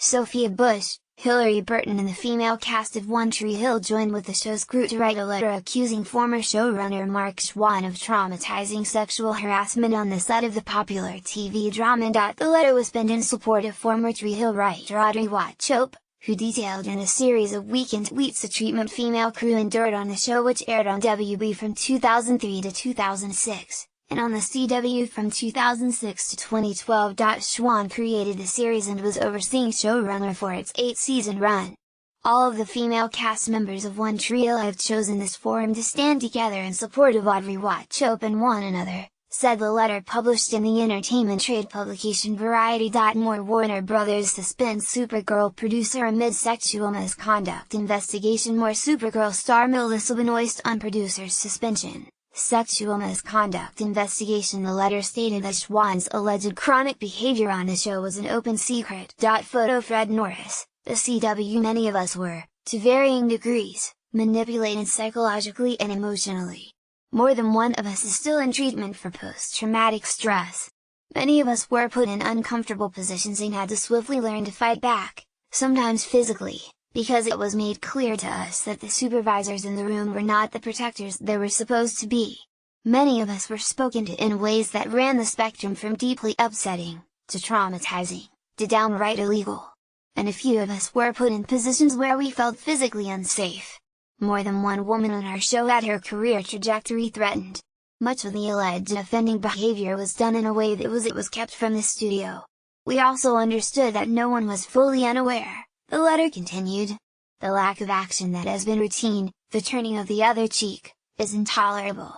Sophia Bush, Hillary Burton and the female cast of One Tree Hill joined with the show's crew to write a letter accusing former showrunner Mark Schwahn of traumatizing sexual harassment on the set of the popular TV drama. The letter was penned in support of former Tree Hill writer Audrey Wauchope, who detailed in a series of weekend tweets the treatment female crew endured on the show, which aired on WB from 2003 to 2006. And on the CW from 2006 to 2012. Schwahn created the series and was overseeing showrunner for its 8-season run. All of the female cast members of One Tree Hill have chosen this forum to stand together in support of Audrey Wauchope and one another, said the letter published in the entertainment trade publication Variety. More Warner Brothers suspends Supergirl producer amid sexual misconduct investigation. More Supergirl star Melissa Benoist on producer's suspension. Sexual misconduct investigation. The letter stated that Schwann's alleged chronic behavior on the show was an open secret. Photo Fred Norris, the CW. Many of us were, to varying degrees, manipulated psychologically and emotionally. More than one of us is still in treatment for post-traumatic stress. Many of us were put in uncomfortable positions and had to swiftly learn to fight back, sometimes physically, because it was made clear to us that the supervisors in the room were not the protectors they were supposed to be. Many of us were spoken to in ways that ran the spectrum from deeply upsetting, to traumatizing, to downright illegal. And a few of us were put in positions where we felt physically unsafe. More than one woman on our show had her career trajectory threatened. Much of the alleged offending behavior was done in a way that was kept from the studio. We also understood that no one was fully unaware. The letter continued. The lack of action that has been routine, the turning of the other cheek, is intolerable.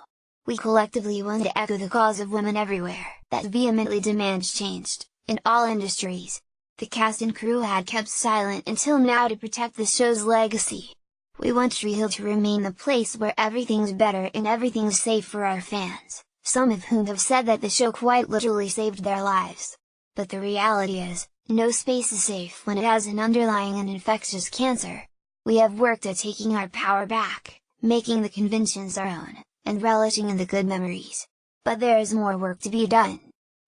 We collectively want to echo the calls of women everywhere, that vehemently demand change, in all industries. The cast and crew had kept silent until now to protect the show's legacy. We want Tree Hill to remain the place where everything's better and everything's safe for our fans, some of whom have said that the show quite literally saved their lives. But the reality is, no space is safe when it has an underlying and infectious cancer. We have worked at taking our power back, making the conventions our own, and relishing in the good memories. But there is more work to be done.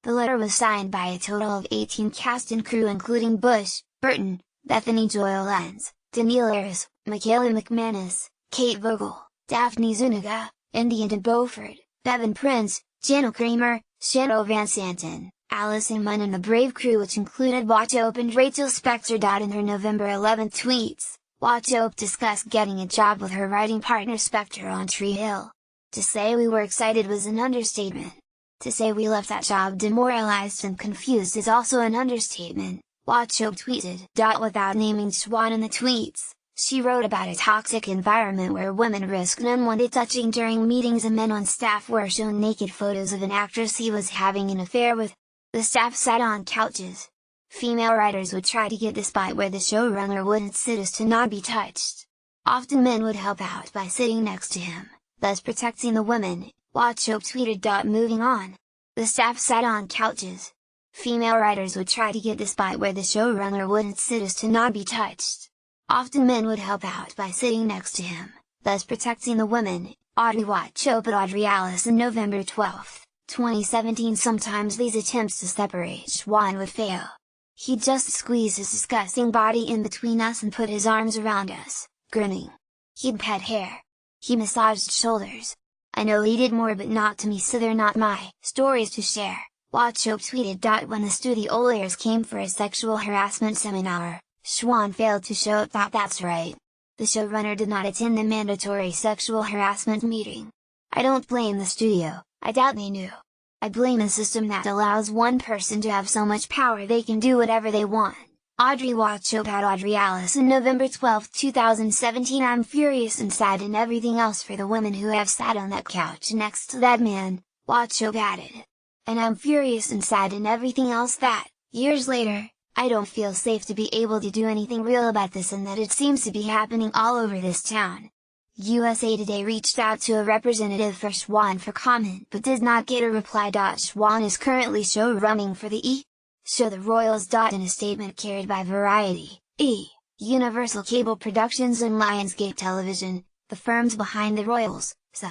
The letter was signed by a total of 18 cast and crew including Bush, Burton, Bethany Doyle Lenz, Danielle Ayres, Michaela McManus, Kate Vogel, Daphne Zuniga, India de Beaufort, Bevan Prince, Jana Kramer, Cheryl Van Santen, Allison Munn and the Brave crew, which included Wauchope and Rachel Spector. In her November 11 tweets, Wauchope discussed getting a job with her writing partner Spector on Tree Hill. To say we were excited was an understatement. To say we left that job demoralized and confused is also an understatement, Wauchope tweeted. Without naming Schwahn in the tweets, she wrote about a toxic environment where women risked unwanted touching during meetings and men on staff were shown naked photos of an actress he was having an affair with. The staff sat on couches. Female writers would try to get the spot where the showrunner wouldn't sit as to not be touched. Often men would help out by sitting next to him, thus protecting the women, Wauchope tweeted. Moving on. The staff sat on couches. Female writers would try to get the spot where the showrunner wouldn't sit as to not be touched. Often men would help out by sitting next to him, thus protecting the women, Audrey Wauchope at Audrey Allison November 12, 2017. Sometimes these attempts to separate Schwahn would fail. He'd just squeeze his disgusting body in between us and put his arms around us, grinning. He'd pet hair. He massaged shoulders. I know he did more, but not to me, so they're not my stories to share, Wauchope tweeted. When the studio lawyers came for a sexual harassment seminar, Schwahn failed to show up. That's right. The showrunner did not attend the mandatory sexual harassment meeting. I don't blame the studio, I doubt they knew. I blame a system that allows one person to have so much power they can do whatever they want. Audrey Wauchope at Audrey Allison November 12, 2017. I'm furious and sad and everything else for the women who have sat on that couch next to that man, Wauchope added. And I'm furious and sad and everything else that, years later, I don't feel safe to be able to do anything real about this, and that it seems to be happening all over this town. USA Today reached out to a representative for Schwahn for comment but did not get a reply. Schwahn is currently showrunning for the show The Royals. In a statement carried by Variety, Universal Cable Productions and Lionsgate Television, the firms behind The Royals, SA,